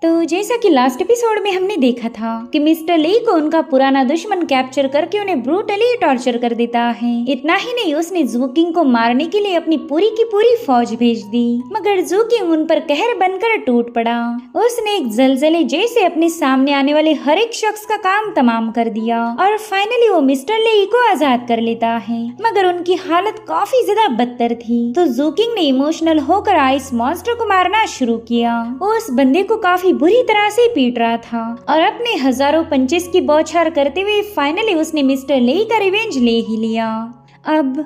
तो जैसा कि लास्ट एपिसोड में हमने देखा था कि मिस्टर ली को उनका पुराना दुश्मन कैप्चर करके उन्हें ब्रूटली टॉर्चर कर देता है। इतना ही नहीं, उसने जू किंग को मारने के लिए अपनी पूरी की पूरी फौज भेज दी, मगर जू किंग उन पर कहर बनकर टूट पड़ा। उसने एक जलजले जैसे अपने सामने आने वाले हर एक शख्स का काम तमाम कर दिया और फाइनली वो मिस्टर ली को आजाद कर लेता है, मगर उनकी हालत काफी ज्यादा बदतर थी। तो जू किंग ने इमोशनल होकर आइस मॉन्स्टर को मारना शुरू किया। वो उस बंदे को काफी बुरी तरह से पीट रहा था और अपने हजारों पंचेस की बौछार करते हुए फाइनली उसने मिस्टर ली का रिवेंज ले ही लिया। अब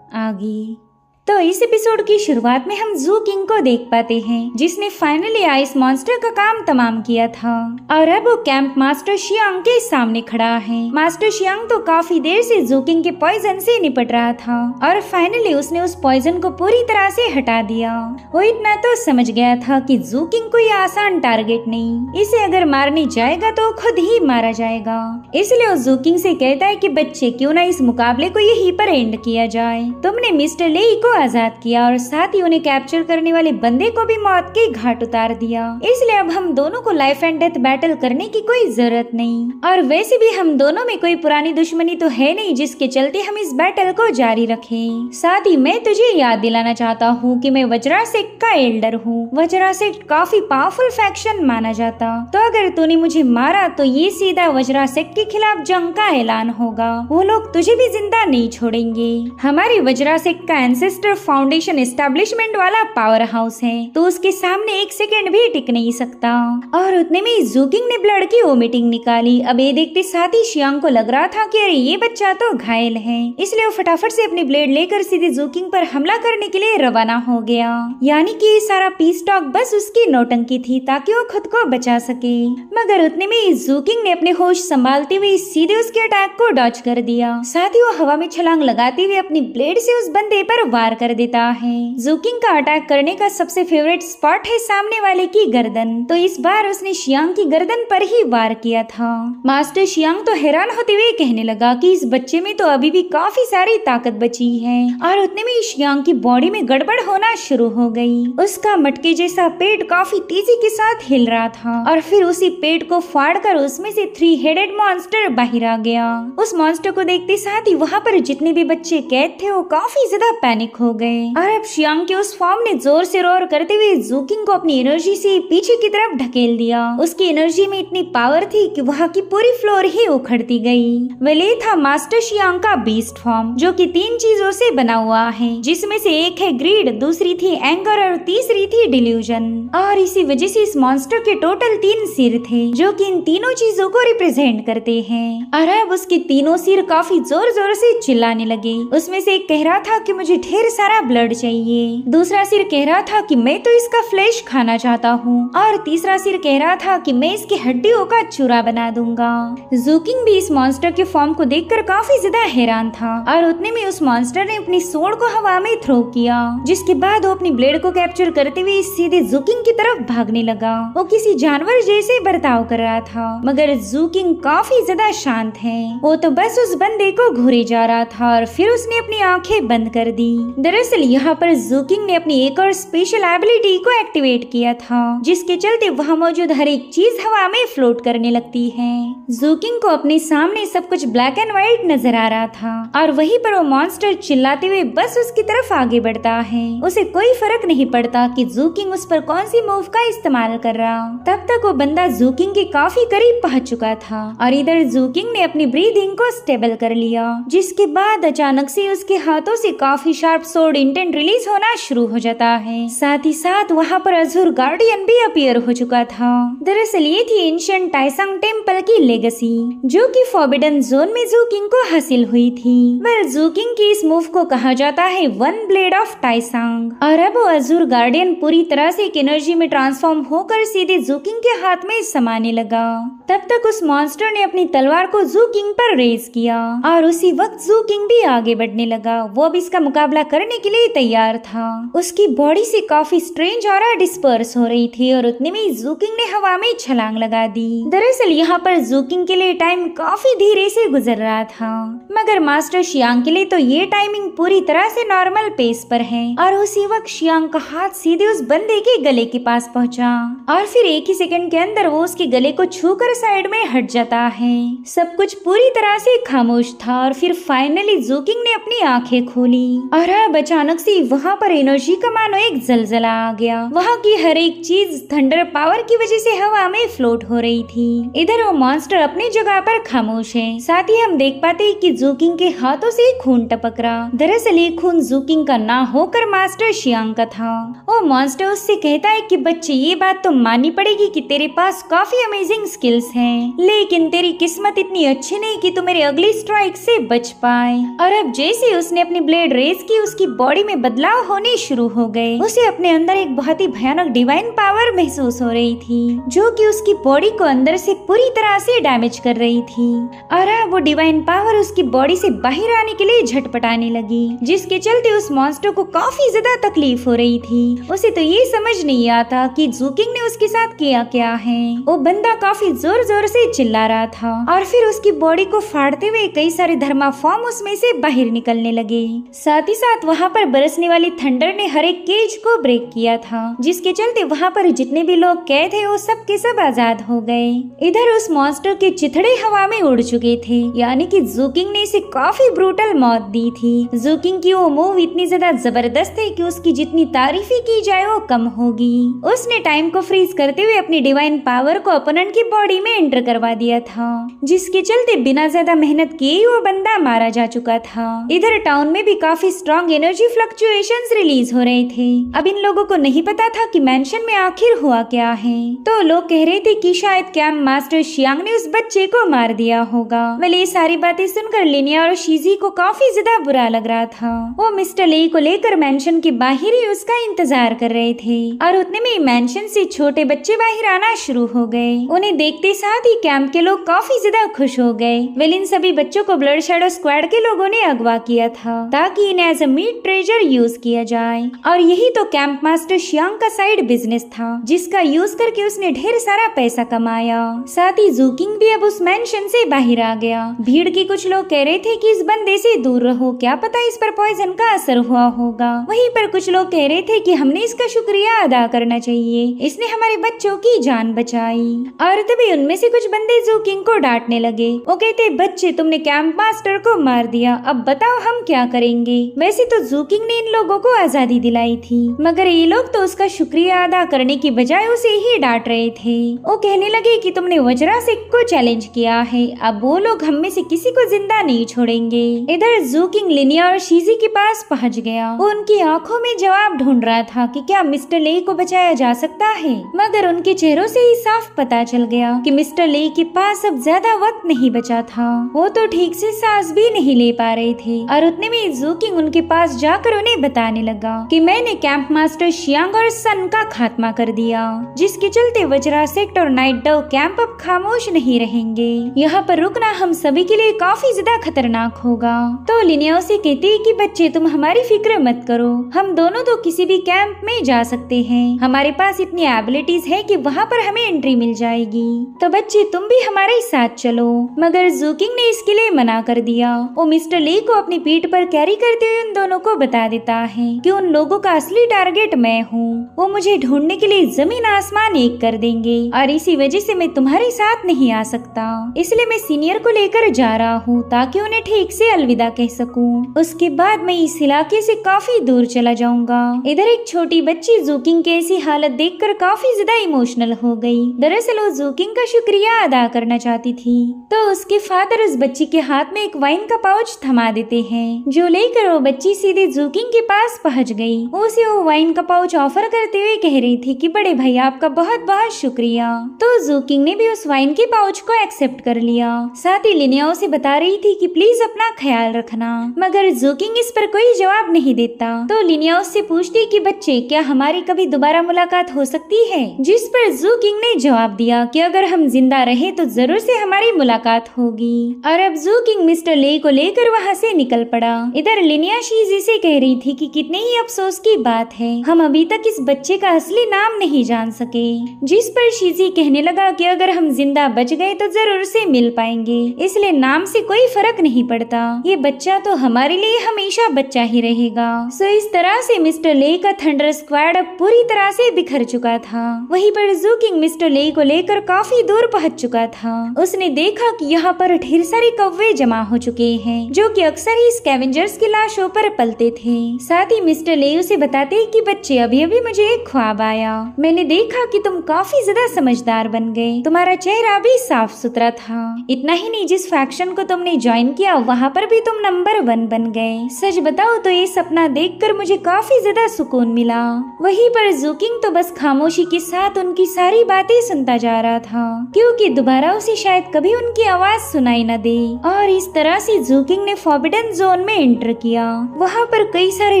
आगे तो इस एपिसोड की शुरुआत में हम जू किंग को देख पाते हैं, जिसने फाइनली आइस मॉन्स्टर का काम तमाम किया था और अब वो कैंप मास्टर शियांग के सामने खड़ा है। मास्टर शियांग तो काफी देर से जू किंग के पॉइजन से निपट रहा था और फाइनली उसने उस पॉइजन को पूरी तरह से हटा दिया। वो इतना तो समझ गया था कि जू किंग कोई आसान टारगेट नहीं, इसे अगर मारने जाएगा तो खुद ही मारा जाएगा। इसलिए वो जू किंग से कहता है कि बच्चे, क्यों ना इस मुकाबले को यहीं पर एंड किया जाए। तुमने मिस्टर ली को आजाद किया और साथ ही उन्हें कैप्चर करने वाले बंदे को भी मौत के घाट उतार दिया, इसलिए अब हम दोनों को लाइफ एंड डेथ बैटल करने की कोई जरूरत नहीं। और वैसे भी हम दोनों में कोई पुरानी दुश्मनी तो है नहीं जिसके चलते हम इस बैटल को जारी रखें। साथ ही मैं तुझे याद दिलाना चाहता हूँ कि मैं वज्रा सेक्ट का एल्डर हूँ। वज्रा सेक्ट काफी पावरफुल फैक्शन माना जाता, तो अगर तूने मुझे मारा तो ये सीधा वज्रा सेक्ट के खिलाफ जंग का ऐलान होगा। वो लोग तुझे भी जिंदा नहीं छोड़ेंगे। हमारी वज्रा सेक्ट का एंसेस्टर फाउंडेशन एस्टेब्लिशमेंट वाला पावर हाउस है, तो उसके सामने एक सेकंड भी टिक नहीं सकता। और उतने में जू किंग ने ब्लड की वोमिटिंग निकाली। अब ये देखते साथ ही शियांग को लग रहा था कि अरे ये बच्चा तो घायल है, इसलिए वो फटाफट से अपनी ब्लेड लेकर सीधे जू किंग पर हमला करने के लिए रवाना हो गया। यानी कि ये सारा पीस टॉक बस उसकी नौटंकी थी ताकि वो खुद को बचा सके। मगर उतने में जू किंग ने अपने होश संभालते हुए सीधे उसके अटैक को डॉज कर दिया। साथ ही वो हवा में छलांग लगाते हुए अपनी ब्लेड से उस बंदे पर वार कर देता है। जू किंग का अटैक करने का सबसे फेवरेट स्पॉट है सामने वाले की गर्दन, तो इस बार उसने शियांग की गर्दन पर ही वार किया था। मास्टर शियांग तो हैरान होते हुए कहने लगा कि इस बच्चे में तो अभी भी काफी सारी ताकत बची है। और उतने में शियांग की बॉडी में गड़बड़ होना शुरू हो गई। उसका मटके जैसा पेट काफी तेजी के साथ हिल रहा था और फिर उसी पेट को फाड़कर उसमें से 3 हेडेड मॉन्स्टर बाहर आ गया। उस मॉन्स्टर को देखते साथ ही वहाँ पर जितने भी बच्चे कैद थे वो काफी ज्यादा पैनिक हो गए और अब शियांग के उस फॉर्म ने जोर से रोर करते हुए जू किंग को अपनी एनर्जी से पीछे की तरफ ढकेल दिया। उसकी एनर्जी में इतनी पावर थी कि वहाँ की पूरी फ्लोर ही उखड़ती गई। वह था मास्टर शियांग का बीस्ट फॉर्म, जो कि 3 चीजों से बना हुआ है, जिसमें से एक है ग्रीड, दूसरी थी एंगर और तीसरी थी डिल्यूजन। और इसी वजह से इस मॉन्स्टर के टोटल 3 सिर थे, जो कि इन तीनों चीजों को रिप्रेजेंट करते हैं। और अब उसके तीनों सिर काफी जोर जोर से चिल्लाने लगे। उसमें से एक कह रहा था कि मुझे ढेर सारा ब्लड चाहिए, दूसरा सिर कह रहा था कि मैं तो इसका फ्लैश खाना चाहता हूँ, और तीसरा सिर कह रहा था कि मैं इसकी हड्डियों का चूरा बना दूंगा। जू किंग भी इस मॉन्स्टर के फॉर्म को देखकर काफी ज्यादा हैरान था और उतने में उस मॉन्स्टर ने अपनी सोड को हवा में थ्रो किया, जिसके बाद वो अपनी ब्लेड को कैप्चर करते हुए सीधे जू किंग की तरफ भागने लगा। वो किसी जानवर जैसे बर्ताव कर रहा था, मगर जू किंग काफी ज्यादा शांत है। वो तो बस उस बंदे को घूरे जा रहा था और फिर उसने अपनी आंखें बंद कर दी। दरअसल यहाँ पर जू किंग ने अपनी एक और स्पेशल एबिलिटी को एक्टिवेट किया था, जिसके चलते वहाँ मौजूद हर एक चीज हवा में फ्लोट करने लगती है। जू किंग को अपने सामने सब कुछ ब्लैक एंड व्हाइट नजर आ रहा था और वहीं पर वो मॉन्स्टर चिल्लाते हुए बस उसकी तरफ आगे बढ़ता है। उसे कोई फर्क नहीं पड़ता कि जू किंग उस पर कौन सी मूव का इस्तेमाल कर रहा। तब तक वो बंदा जू किंग के काफी करीब पहुंच चुका था और इधर जू किंग ने अपनी ब्रीदिंग को स्टेबल कर लिया, जिसके बाद अचानक से उसके हाथों से काफी शार्प सोर्ड इंटेंट रिलीज होना शुरू हो जाता है। साथ ही साथ वहाँ पर अजूर गार्डियन भी अपीयर हो चुका था। दरअसल ये थी एंशिएंट टाइसंग टेम्पल की लेगेसी, जो कि फॉरबिडन जोन में जू किंग को हासिल हुई थी। वेल, जू किंग की इस मूव को कहा जाता है 1 ब्लेड ऑफ टाइसंग। और अब वो अजूर गार्डियन पूरी तरह से एक एनर्जी में ट्रांसफॉर्म होकर सीधे जू किंग के हाथ में समाने लगा। तब तक उस मॉन्स्टर ने अपनी तलवार को जू किंग पर रेज किया और उसी वक्त जू किंग भी आगे बढ़ने लगा। वो अब इसका मुकाबला करने के लिए तैयार था। उसकी बॉडी से काफी स्ट्रेंज ऑरा डिस्पर्स हो रही थी और उतने में जूकिंग ने हवा में छलांग लगा दी। दरअसल यहाँ पर जूकिंग के लिए टाइम काफी धीरे से गुजर रहा था, मगर मास्टर शियांग के लिए तो ये टाइमिंग पूरी तरह से नॉर्मल पेस पर है। और उसी वक्त शियांग का हाथ सीधे उस बंदे के गले के पास पहुंचा और फिर एक ही सेकंड के अंदर वो उसके गले को छूकर साइड में हट जाता है। सब कुछ पूरी तरह से खामोश था और फिर फाइनली जूकिंग ने अपनी आंखें खोली और अब अचानक से वहाँ पर एनर्जी का मानो एक जलजला आ गया। वहाँ की हर एक चीज थंडर पावर की वजह से हवा में फ्लोट हो रही थी। इधर वो मॉन्स्टर अपनी जगह पर खामोश है। साथ ही हम देख पाते कि जूकिंग के हाथों से खून टपक रहा। दरअसल ये खून जूकिंग का ना होकर मास्टर शियांग का था। वो मॉन्स्टर उससे कहता है कि बच्चे ये बात तो माननी पड़ेगी कि तेरे पास काफी अमेजिंग स्किल्स हैं, लेकिन तेरी किस्मत इतनी अच्छी नहीं कि तू मेरे अगली स्ट्राइक से बच पाए। और अब जैसे उसने अपनी ब्लेड रेज की उसकी बॉडी में बदलाव होने शुरू हो गए। उसे अपने अंदर एक बहुत ही भयानक डिवाइन पावर महसूस हो रही थी जो कि उसकी बॉडी को अंदर से पूरी तरह से डैमेज कर रही थी। और अब वो डिवाइन पावर उसकी बॉडी से बाहर आने के लिए झटपटाने लगी, जिसके चलते उस मॉन्स्टर को काफी ज्यादा तकलीफ हो रही थी। उसे तो ये समझ नहीं आता कि जूकिंग ने उसके साथ किया क्या है। वो बंदा काफी जोर जोर से चिल्ला रहा था और फिर उसकी बॉडी को फाड़ते हुए कई सारे थर्माफॉर्म उसमें से बाहर निकलने लगे। साथ ही साथ वहाँ पर बरसने वाली थंडर ने हर एक केज को ब्रेक किया था, जिसके चलते वहाँ पर जितने भी लोग कैद थे वो सब के सब आजाद हो गए। इधर उस मॉन्स्टर के चिथड़े हवा में उड़ चुके थे, यानी कि जूकिंग ने इसे काफी ब्रूटल मौत दी थी। जूकिंग की वो मूव इतनी ज्यादा जबरदस्त है कि उसकी जितनी तारीफी की जाए वो कम होगी। उसने टाइम को फ्रीज करते हुए अपनी डिवाइन पावर को ओपोनेंट की बॉडी में एंटर करवा दिया था, जिसके चलते बिना ज्यादा मेहनत किए वो बंदा मारा जा चुका था। इधर टाउन में भी काफी स्ट्रॉन्ग एनर्जी फ्लक्चुएशंस रिलीज हो रहे थे। अब इन लोगों को नहीं पता था कि मेंशन में आखिर हुआ क्या है। तो लोग कह रहे थे कि शायद कैंप मास्टर शियांग ने उस बच्चे को मार दिया होगा। वेल ये सारी बातें सुनकर लिनिया और शीजी को काफी ज्यादा बुरा लग रहा था। वो मिस्टर ली को लेकर मेंशन के बाहर ही उसका इंतजार कर रहे थे और उतने में मेंशन से छोटे बच्चे बाहर आना शुरू हो गए। उन्हें देखते साथ ही कैंप के लोग काफी ज्यादा खुश हो गए। वेल इन सभी बच्चों को ब्लड शैडो स्क्वाड के लोगों ने अगवा किया था ताकि इन्हें as a meat treasure use किया जाए। और यही तो कैंप मास्टर शियांग का साइड बिजनेस था, जिसका यूज करके उसने ढेर सारा पैसा कमाया। साथ ही जूकिंग भी अब उस मेंशन से बाहर आ गया। भीड़ के कुछ लोग कह रहे थे कि इस बंदे से दूर रहो, क्या पता इस पर पॉइजन का असर हुआ होगा। वहीं पर कुछ लोग कह रहे थे कि हमने इसका शुक्रिया अदा करना चाहिए, इसने हमारे बच्चों की जान बचाई। और तभी उनमें से कुछ बंदे जूकिंग को डांटने लगे। वो कहते बच्चे तुमने कैंप मास्टर को मार दिया, अब बताओ हम क्या करेंगे। वैसे तो जूकिंग ने इन लोगों को आजादी दिलाई थी, मगर ये लोग तो उसका शुक्रिया अदा करने की बजाय उसे ही डांट रहे थे। वो कहने लगे कि तुमने वज्रासिक को चैलेंज किया है, अब वो लोग हम में से किसी को जिंदा नहीं छोड़ेंगे। इधर जूकिंग लिनिया और शीजी के पास पहुंच गया। वो उनकी आंखों में जवाब ढूंढ रहा था कि क्या मिस्टर ले को बचाया जा सकता है, मगर उनके चेहरों से ही साफ पता चल गया कि मिस्टर ले के पास अब ज्यादा वक्त नहीं बचा था। वो तो ठीक से सांस भी नहीं ले पा रहे थे। और उतने में जूकिंग उनके पास जाकर उन्हें बताने लगा कि मैंने कैंप मास्टर शियांग और सन का खात्मा कर दिया, जिसके चलते वज्रासेक्ट और नाइट डव कैंप अब खामोश नहीं रहेंगे। यहाँ पर रुकना हम सभी के लिए काफी ज्यादा खतरनाक होगा। तो लिनिया उसे कहती है कि बच्चे तुम हमारी फिक्र मत करो, हम दोनों तो किसी भी कैंप में जा सकते हैं, हमारे पास इतनी एबिलिटीज है कि वहाँ पर हमें एंट्री मिल जाएगी। तो बच्चे तुम भी हमारे साथ चलो। मगर जूकिंग ने इसके लिए मना कर दिया। वो मिस्टर ली को अपनी पीठ पर कैरी करते हुए उन दोनों को बता देता है कि उन लोगों का असली टारगेट मैं हूँ। वो मुझे ढूंढने के लिए जमीन आसमान एक कर देंगे और इसी वजह से मैं तुम्हारे साथ नहीं आ सकता, इसलिए मैं सीनियर को लेकर जा रहा हूँ ताकि उन्हें ठीक से अलविदा कह सकूं। उसके बाद मैं इस इलाके से काफी दूर चला जाऊंगा। इधर एक छोटी बच्ची जूकिंग की ऐसी हालत देखकर काफी ज्यादा इमोशनल हो गई। दरअसल वो जूकिंग का शुक्रिया अदा करना चाहती थी। तो उसके फादर उस बच्ची के हाथ में एक वाइन का पाउच थमा देते हैं, जो लेकर वो बच्ची सीधे जूकिंग के पास पहुंच गई। उसे वो वाइन का पाउच ऑफर करते हुए कह रही थी कि बड़े भाई आपका बहुत बहुत शुक्रिया। तो जूकिंग ने भी उस वाइन के पाउच को एक्सेप्ट कर लिया। साथ ही लिनिया उसे बता रही थी कि प्लीज अपना ख्याल रखना, मगर जूकिंग इस पर कोई जवाब नहीं देता। तो लिनिया उससे पूछती कि बच्चे क्या हमारी कभी दोबारा मुलाकात हो सकती है, जिस पर जूकिंग ने जवाब दिया कि अगर हम जिंदा रहे तो जरूर से हमारी मुलाकात होगी। और अब जूकिंग मिस्टर ले को लेकर वहाँ से निकल पड़ा। इधर लिनिया शीजी शीजी से कह रही थी कि कितने ही अफसोस की बात है, हम अभी तक इस बच्चे का असली नाम नहीं जान सके। जिस पर शीजी कहने लगा कि अगर हम जिंदा बच गए तो जरूर से मिल पाएंगे, इसलिए नाम से कोई फर्क नहीं पड़ता, ये बच्चा तो हमारे लिए हमेशा बच्चा ही रहेगा। सो इस तरह से मिस्टर ले का थंडर स्क्वाड अब पूरी तरह से बिखर चुका था। वहीं पर ज़ूकिंग मिस्टर ले को लेकर काफी दूर पहुंच चुका था। उसने देखा कि यहाँ पर ढेर सारे कौवे जमा हो चुके हैं, जो कि अक्सर ही स्कैवेंजर्स की लाशों पर पलते थे। साथ ही मिस्टर ले उसे बताते कि बच्चे अभी अभी मुझे एक ख्वाब आया, मैंने देखा कि तुम काफी ज्यादा समझदार बन गए, तुम्हारा चेहरा भी साफ सुथरा था। इतना ही नहीं, जिस फैक्शन को तुमने ज्वाइन किया वहाँ पर भी तुम नंबर 1 बन गए। सच बताओ तो ये सपना देखकर मुझे काफी ज्यादा सुकून मिला। वहीं पर ज़ूकिंग तो बस खामोशी के साथ उनकी सारी बातें सुनता जा रहा था, क्योंकि दोबारा उसे शायद कभी उनकी आवाज सुनाई न दे। और इस तरह से ज़ूकिंग ने फॉरबिडन जोन में एंटर किया। वहाँ पर कई सारे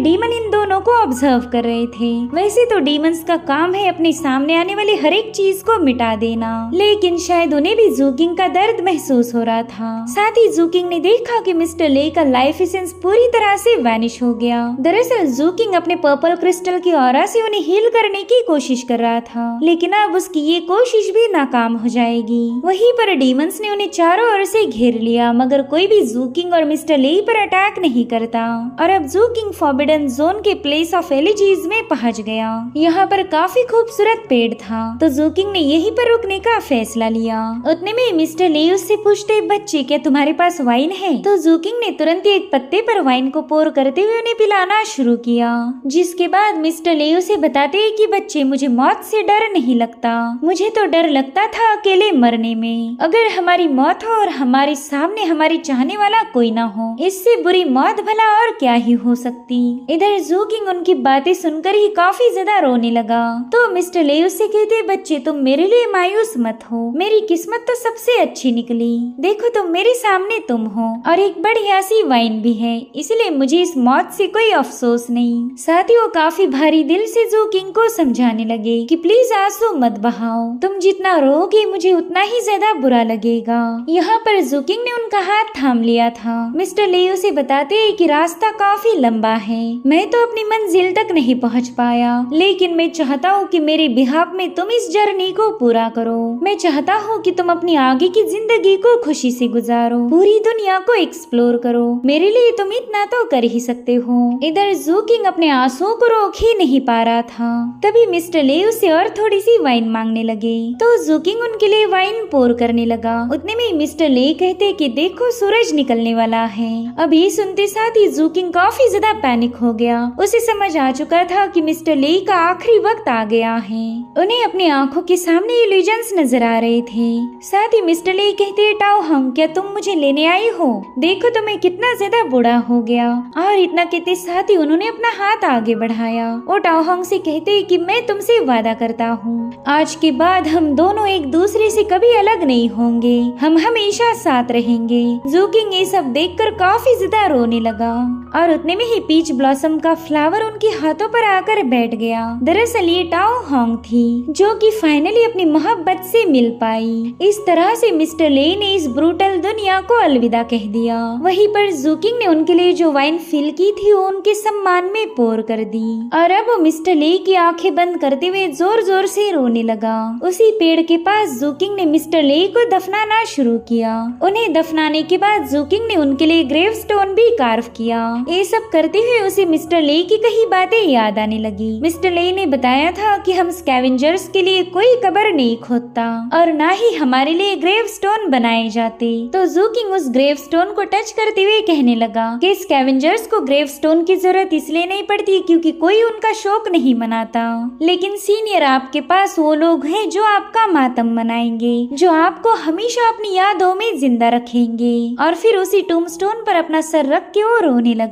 डीमन इन दोनों को ऑब्जर्व कर रहे थे। वैसे तो डीमंस का काम है अपने सामने आने वाली हर एक चीज को मिटा देना, लेकिन शायद उन्हें भी ज़ूकिंग का दर्द महसूस हो रहा था। साथ ही ज़ूकिंग ने देखा कि मिस्टर ले का लाइफ एसेंस पूरी तरह से वैनिश हो गया। दरअसल ज़ूकिंग अपने पर्पल क्रिस्टल की ऑरा से उन्हें हील करने की कोशिश कर रहा था, लेकिन अब उसकी ये कोशिश भी नाकाम हो जाएगी। वहीं पर डीमंस ने उन्हें चारों ओर से घेर लिया, मगर कोई भी ज़ूकिंग और मिस्टर ले पर अटैक नहीं करता। और अब ज़ूकिंग फॉरबिडन जोन के प्लेस ऑफ एलिजीज में पहुंच गया। यहाँ पर काफी खूबसूरत पेड़ था, तो ज़ूकिंग ने यहीं पर रुकने का फैसला लिया। उतने में मिस्टर ले उससे पूछते, बच्चे क्या तुम्हारे पास वाइन है? तो ज़ूकिंग ने तुरंत एक पत्ते पर वाइन को पोर करते हुए उन्हें पिलाना शुरू किया। जिसके बाद मिस्टर ले उसे बताते कि बच्चे मुझे मौत से डर नहीं लगता, मुझे तो डर लगता था अकेले मरने में। अगर हमारी मौत हो और हमारे सामने हमारे चाहने वाला कोई ना हो, इससे बुरी मौत भला और क्या ही हो सकती। इधर ज़ूकिंग उनकी बातें सुनकर ही काफी ज्यादा रोने लगा। तो मिस्टर ले उससे कहते, बच्चे तुम मेरे लिए मायूस मत हो, मेरी किस्मत तो सबसे अच्छी निकली, देखो तुम मेरे सामने तुम हो और एक बढ़िया सी वाइन भी है, इसलिए मुझे इस मौत से कोई अफसोस नहीं। साथ ही वो काफी भारी दिल से ज़ूकिंग को समझाने लगे कि प्लीज आंसू मत बहाओ, तुम जितना रोगे मुझे उतना ही ज्यादा बुरा लगेगा। यहाँ पर ज़ूकिंग ने उनका हाथ थाम लिया था। मिस्टर ले उसे बताते कि रास्ता काफी लंबा है, मैं तो अपनी मंजिल तक नहीं पहुंच पाया, लेकिन मैं चाहता हूँ कि मेरे बिहाफ में तुम इस जर्नी को पूरा करो। मैं चाहता हूँ कि तुम अपनी आगे की जिंदगी को खुशी से गुजारो, पूरी दुनिया को एक्सप्लोर करो, मेरे लिए तुम इतना तो कर ही सकते हो। इधर ज़ूकिंग अपने आंसुओं को रोक ही नहीं पा रहा था। तभी मिस्टर ले उससे और थोड़ी सी वाइन मांगने लगे, तो ज़ूकिंग उनके लिए वाइन पोर करने लगा। उतने में मिस्टर ले कहते कि देखो सूरज निकलने वाला है। अब ये सुनते साथ ही ज़ूकिंग काफी ज्यादा पैनिक हो गया। उसे समझ आ चुका था कि मिस्टर ले का आखिरी वक्त आ गया है। उन्हें अपनी आंखों के सामने इल्यूजन्स नजर आ रहे थे। साथ ही मिस्टर ले कहते, टाओ हंग क्या तुम मुझे लेने आई हो? देखो तुम्हें कितना ज्यादा बूढ़ा हो गया। और इतना कहते साथ ही उन्होंने अपना हाथ आगे बढ़ाया। वो टाओ हंग से कहते कि मैं तुमसे वादा करता हूँ, आज के बाद हम दोनों एक दूसरे से कभी अलग नहीं होंगे, हम हमेशा साथ रहेंगे। ज़ूकिंग ये सब देखकर काफी ज्यादा रोने लगा और उतने में ही पीच ब्लॉसम का फ्लावर उनके हाथों पर आकर बैठ गया। दरअसल ये टाओ हॉन्ग थी, जो कि फाइनली अपनी मोहब्बत से मिल पाई। इस तरह से मिस्टर ले ने इस ब्रूटल दुनिया को अलविदा कह दिया। वहीं पर ज़ूकिंग ने उनके लिए जो वाइन फिल की थी वो उनके सम्मान में पोर कर दी। और अब वो मिस्टर ले की आंखें बंद करते हुए जोर जोर से रोने लगा। उसी पेड़ के पास ज़ूकिंग ने मिस्टर ले को दफनाना शुरू किया। उन्हें दफनाने के बाद ज़ूकिंग ने उनके लिए ग्रेव स्टोन भी कार्व किया। ये सब करते हुए उसे मिस्टर ले की कई बातें याद आने लगी। मिस्टर ले ने बताया था कि हम स्कैवेंजर्स के लिए कोई कब्र नहीं खोदता और ना ही हमारे लिए ग्रेव स्टोन बनाए जाते। तो ज़ूकिंग उस ग्रेव स्टोन को टच करते हुए कहने लगा कि स्कैवेंजर्स को ग्रेव स्टोन की जरूरत इसलिए नहीं पड़ती क्योंकि कोई उनका शोक नहीं मनाता, लेकिन सीनियर आपके पास वो लोग हैं जो आपका मातम मनाएंगे, जो आपको हमेशा अपनी यादों में जिंदा रखेंगे। और फिर उसी टूमस्टोन पर अपना सर रख के वो रोने लगा।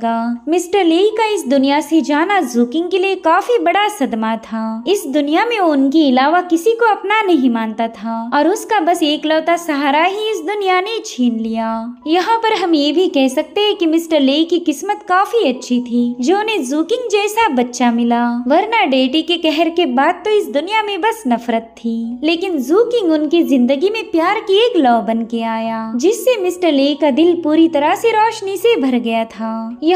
मिस्टर ले का इस दुनिया से जाना ज़ूकिंग के लिए काफी बड़ा सदमा था। इस दुनिया में वो उनके अलावा किसी को अपना नहीं मानता था और उसका बस एकलौता सहारा ही इस दुनिया ने छीन लिया। यहाँ पर हम ये भी कह सकते हैं कि मिस्टर ले की किस्मत काफी अच्छी थी जो उन्हें ज़ूकिंग जैसा बच्चा मिला, वरना डेटी के कहर के बाद तो इस दुनिया में बस नफरत थी। लेकिन ज़ूकिंग उनकी जिंदगी में प्यार की एक लौ बन के आया, जिससे मिस्टर ले का दिल पूरी तरह से रोशनी से भर गया था।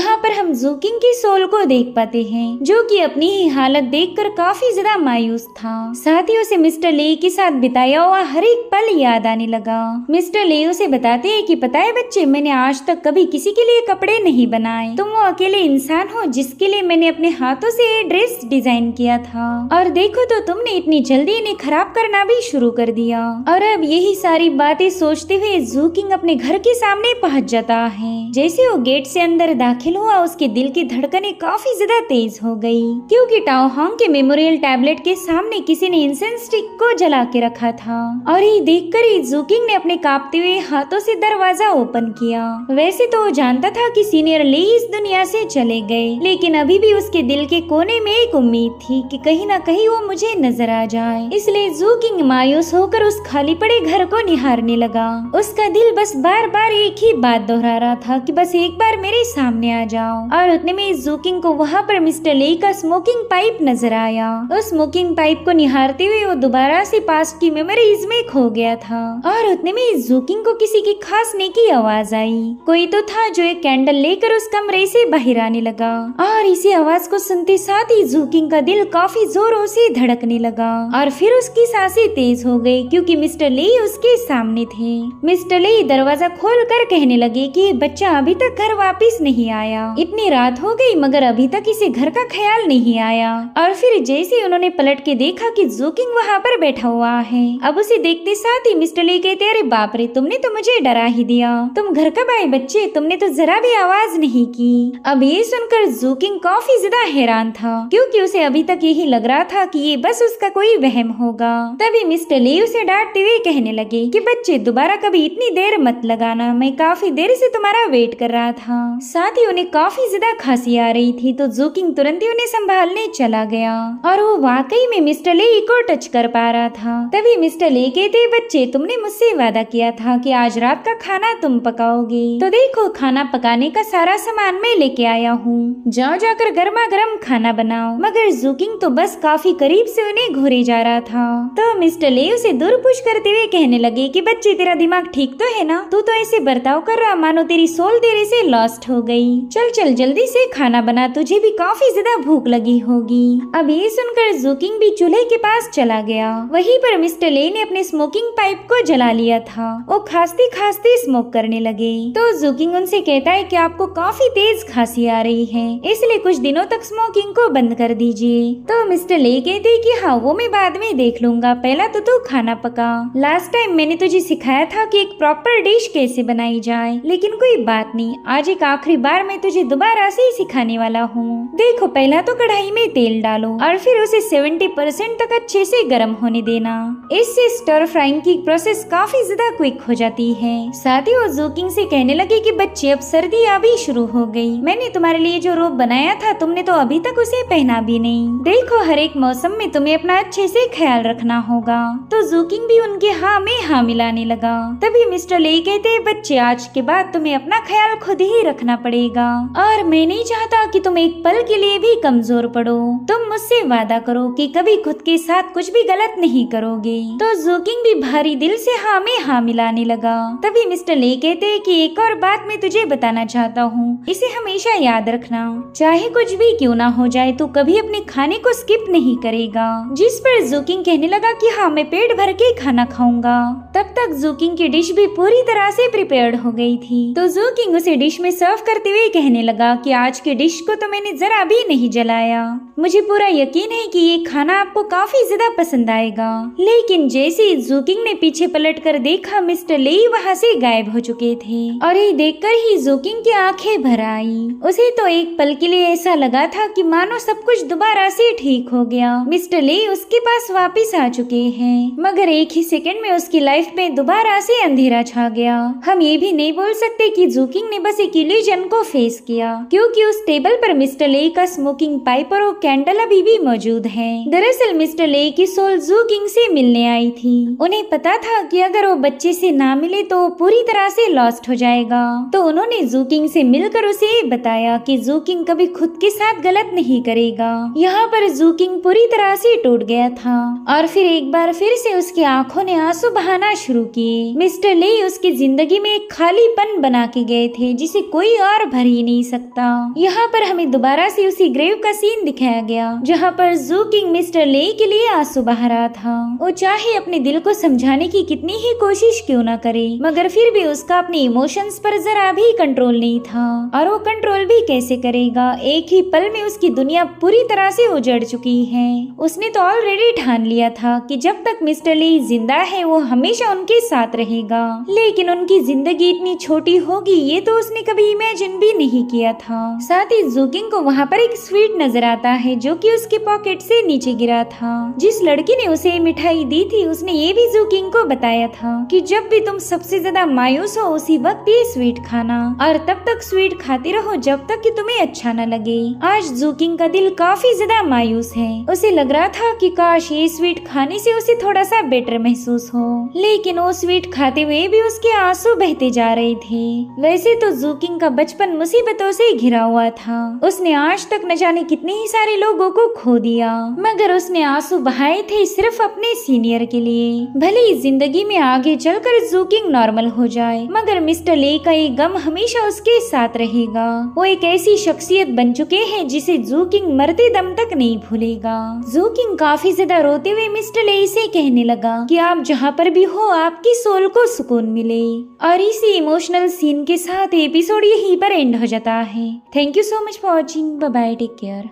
यहाँ पर हम जूकिंग की सोल को देख पाते हैं, जो कि अपनी ही हालत देखकर काफी ज्यादा मायूस था। साथ ही उसे मिस्टर ले के साथ बिताया हुआ हर एक पल याद आने लगा। मिस्टर ले उसे बताते हैं कि पता है बच्चे, मैंने आज तक कभी किसी के लिए कपड़े नहीं बनाए। तुम वो अकेले इंसान हो जिसके लिए मैंने अपने हाथों से ये ड्रेस डिजाइन किया था, और देखो तो तुमने इतनी जल्दी इन्हें खराब करना भी शुरू कर दिया। और अब यही सारी बातें सोचते हुए जूकिंग अपने घर के सामने पहुंच जाता है। जैसे वो गेट से अंदर दाखिल हुआ, उसके दिल की धड़कनें काफी ज्यादा तेज हो गई, क्योंकि टाओ होंग के मेमोरियल टैबलेट के सामने किसी ने इंसेंस स्टिक को जला के रखा था। और ये देखकर ही जूकिंग ने अपने कांपते हुए हाथों से दरवाजा ओपन किया। वैसे तो वो जानता था कि सीनियर ली इस दुनिया से चले गए, लेकिन अभी भी उसके दिल के कोने में एक उम्मीद थी कि कहीं न कहीं वो मुझे नजर आ जाए। इसलिए जूकिंग मायूस होकर उस खाली पड़े घर को निहारने लगा। उसका दिल बस बार बार एक ही बात दोहरा रहा था कि बस एक बार मेरे सामने आ जाओ। और उतने में जूकिंग को वहाँ पर मिस्टर ले का स्मोकिंग पाइप नजर आया। उस स्मोकिंग पाइप को निहारते हुए वो दोबारा से पास्ट की मेमोरीज में खो गया था। और उतने में जूकिंग को किसी की खांसने की आवाज आई। कोई तो था जो एक कैंडल लेकर उस कमरे से बाहर आने लगा। और इसी आवाज को सुनते साथ ही जूकिंग का दिल काफी जोरों से धड़कने लगा, और फिर उसकी सांसें तेज हो गई, क्योंकि मिस्टर ले उसके सामने थे। मिस्टर ले दरवाजा खोलकर कहने लगे कि बच्चा अभी तक घर वापस नहीं आया। इतनी रात हो गई मगर अभी तक इसे घर का ख्याल नहीं आया। और फिर जैसे उन्होंने पलट के देखा कि जूकिंग वहाँ पर बैठा हुआ है। अब उसे देखते साथ ही मिस्टर ले कहते, अरे बाप रे, तुमने तो मुझे डरा ही दिया। तुम घर कब आए बच्चे? तुमने तो जरा भी आवाज नहीं की। अब ये सुनकर जूकिंग काफी ज्यादा हैरान था, क्योंकि उसे अभी तक यही लग रहा था कि ये बस उसका कोई वहम होगा। तभी मिस्टर ले उसे डांटते हुए कहने लगे कि बच्चे, दोबारा कभी इतनी देर मत लगाना, मैं काफी देर से तुम्हारा वेट कर रहा था। साथ ही उन्हें काफी ज्यादा खांसी आ रही थी, तो जूकिंग तुरंत ही उन्हें संभालने चला गया, और वो वाकई में मिस्टर ले को टच कर पा रहा था। तभी मिस्टर ले कहते, बच्चे, तुमने मुझसे वादा किया था कि आज रात का खाना तुम पकाओगे, तो देखो खाना पकाने का सारा सामान मैं लेके आया हूँ। जाओ जाकर गर्मा गर्म खाना बनाओ। मगर जूकिंग तो बस काफी करीब से उन्हें घूरे जा रहा था। तो मिस्टर ले उसे दूर पुश करते हुए कहने लगे कि बच्चे, तेरा दिमाग ठीक तो है ना? तू तो ऐसे बर्ताव कर रहा मानो तेरी सोल तेरे से लॉस्ट हो गई। चल चल जल्दी से खाना बना, तुझे भी काफी ज्यादा भूख लगी होगी। अब ये सुनकर जूकिंग भी चूल्हे के पास चला गया। वहीं पर मिस्टर ले ने अपने स्मोकिंग पाइप को जला लिया था। वो खांसते खांसते स्मोक करने लगे। तो जूकिंग उनसे कहता है कि आपको काफी तेज खांसी आ रही है, इसलिए कुछ दिनों तक स्मोकिंग को बंद कर दीजिए। तो मिस्टर ले कहते कि हाँ, वो मैं बाद में देख लूंगा, पहला तो तू खाना पका। लास्ट टाइम मैंने तुझे सिखाया था कि एक प्रॉपर डिश कैसे बनाई जाए, लेकिन कोई बात नहीं, आज एक आखिरी बार मैं तुझे दोबारा से ही सिखाने वाला हूँ। देखो, पहला तो कढ़ाई में तेल डालो और फिर उसे 70% तक अच्छे से गर्म होने देना। इससे स्टर फ्राइंग की प्रोसेस काफी ज्यादा क्विक हो जाती है। साथ ही वो जूकिंग से कहने लगे कि बच्चे, अब सर्दी अभी शुरू हो गई। मैंने तुम्हारे लिए जो रोब बनाया था, तुमने तो अभी तक उसे पहना भी नहीं। देखो, हर एक मौसम में तुम्हें अपना अच्छे से ख्याल रखना होगा। तो जूकिंग भी उनके हाँ में हाँ मिलाने लगा। तभी मिस्टर ले कहते, बच्चे, आज के बाद तुम्हें अपना ख्याल खुद ही रखना पड़ेगा, और मैं नहीं चाहता कि तुम एक पल के लिए भी कमजोर पड़ो। तुम मुझसे वादा करो कि कभी खुद के साथ कुछ भी गलत नहीं करोगे। तो जूकिंग भी भारी दिल से हाँ में हाँ मिलाने लगा। तभी मिस्टर ले कहते कि एक और बात मैं तुझे बताना चाहता हूँ, इसे हमेशा याद रखना, चाहे कुछ भी क्यों ना हो जाए, तू कभी अपने खाने को स्किप नहीं करेगा। जिस पर जूकिंग कहने लगा कि हाँ, मैं पेट भर के खाना खाऊंगा। तब तक जूकिंग की डिश भी पूरी तरह से प्रिपेयर्ड हो गई थी। तो जूकिंग उसे डिश में सर्व करते हुए कहने लगा कि आज के डिश को तो मैंने जरा भी नहीं जलाया। मुझे पूरा यकीन है कि ये खाना आपको काफी ज्यादा पसंद आएगा। लेकिन जैसे जूकिंग ने पीछे पलट कर देखा, मिस्टर ले वहाँ से गायब हो चुके थे, और ये देखकर ही जूकिंग की आंखें भर आई। उसे तो एक पल के लिए ऐसा लगा था कि मानो सब कुछ दोबारा से ठीक हो गया। मिस्टर ले उसके पास वापस आ चुके हैं, मगर एक ही सेकंड में उसकी लाइफ में दोबारा से अंधेरा छा गया। हम ये भी नहीं बोल सकते कि जूकिंग ने बस एक इल्यूजन को फेस किया, क्योंकि उस टेबल पर मिस्टर ले का स्मोकिंग पाइप और वो कैंडल अभी भी मौजूद है। दरअसल मिस्टर ले की सोल जूकिंग से मिलने आई थी। उन्हें पता था कि अगर वो बच्चे से ना मिले तो वो पूरी तरह से लॉस्ट हो जाएगा। तो उन्होंने जूकिंग से मिलकर उसे बताया कि जूकिंग कभी खुद के साथ गलत नहीं करेगा। यहाँ पर जूकिंग पूरी तरह से टूट गया था, और फिर एक बार फिर से उसकी आंखों ने आंसू बहाना शुरू किए। मिस्टर ले उसकी जिंदगी में एक खालीपन बना के गए थे, जिसे कोई और भर कर ही नहीं सकता। यहाँ पर हमें दोबारा से उसी ग्रेव का सीन दिखाया गया जहाँ पर जू किंग मिस्टर ले के लिए आंसू बहा रहा था। वो चाहे अपने दिल को समझाने की कितनी ही कोशिश क्यों न करे, मगर फिर भी उसका अपने इमोशंस पर जरा भी कंट्रोल नहीं था। और वो कंट्रोल भी कैसे करेगा, एक ही पल में उसकी दुनिया पूरी तरह से उजड़ चुकी है। उसने तो ऑलरेडी ठान लिया था कि जब तक मिस्टर ली जिंदा है वो हमेशा उनके साथ रहेगा, लेकिन उनकी जिंदगी इतनी छोटी होगी ये तो उसने कभी इमेजिन भी नहीं किया था। साथ ही जू किंग को वहाँ पर एक स्वीट नजर आता है जो कि उसके पॉकेट से नीचे गिरा था। जिस लड़की ने उसे मिठाई दी थी उसने ये भी जू किंग को बताया था कि जब भी तुम सबसे ज्यादा मायूस हो उसी वक्त ये स्वीट खाना, और तब तक स्वीट खाते रहो जब तक कि तुम्हें अच्छा न लगे। आज जू किंग का दिल काफी ज्यादा मायूस है। उसे लग रहा था कि काश ये स्वीट खाने से उसे थोड़ा सा बेटर महसूस हो, लेकिन वो स्वीट खाते हुए भी उसके आंसू बहते जा रहे थे। वैसे तो जू किंग का बचपन मुसीबतों से घिरा हुआ था। उसने आज तक न जाने कितने ही सारे लोगों को खो दिया, मगर उसने आंसू बहाए थे सिर्फ अपने सीनियर के लिए। भले ही जिंदगी में आगे चलकर जू किंग नॉर्मल हो जाए, मगर मिस्टर ले का ये गम हमेशा उसके साथ रहेगा। वो एक ऐसी शख्सियत बन चुके हैं जिसे जू किंग मरते दम तक नहीं भूलेगा। जू किंग काफी ज्यादा रोते हुए मिस्टर ले से कहने लगा कि आप जहाँ पर भी हो आपकी सोल को सुकून मिले। और इसी इमोशनल सीन के साथ एपिसोड यहीं पर एंड हो जाता है। Thank you so much for watching. Bye bye, take care.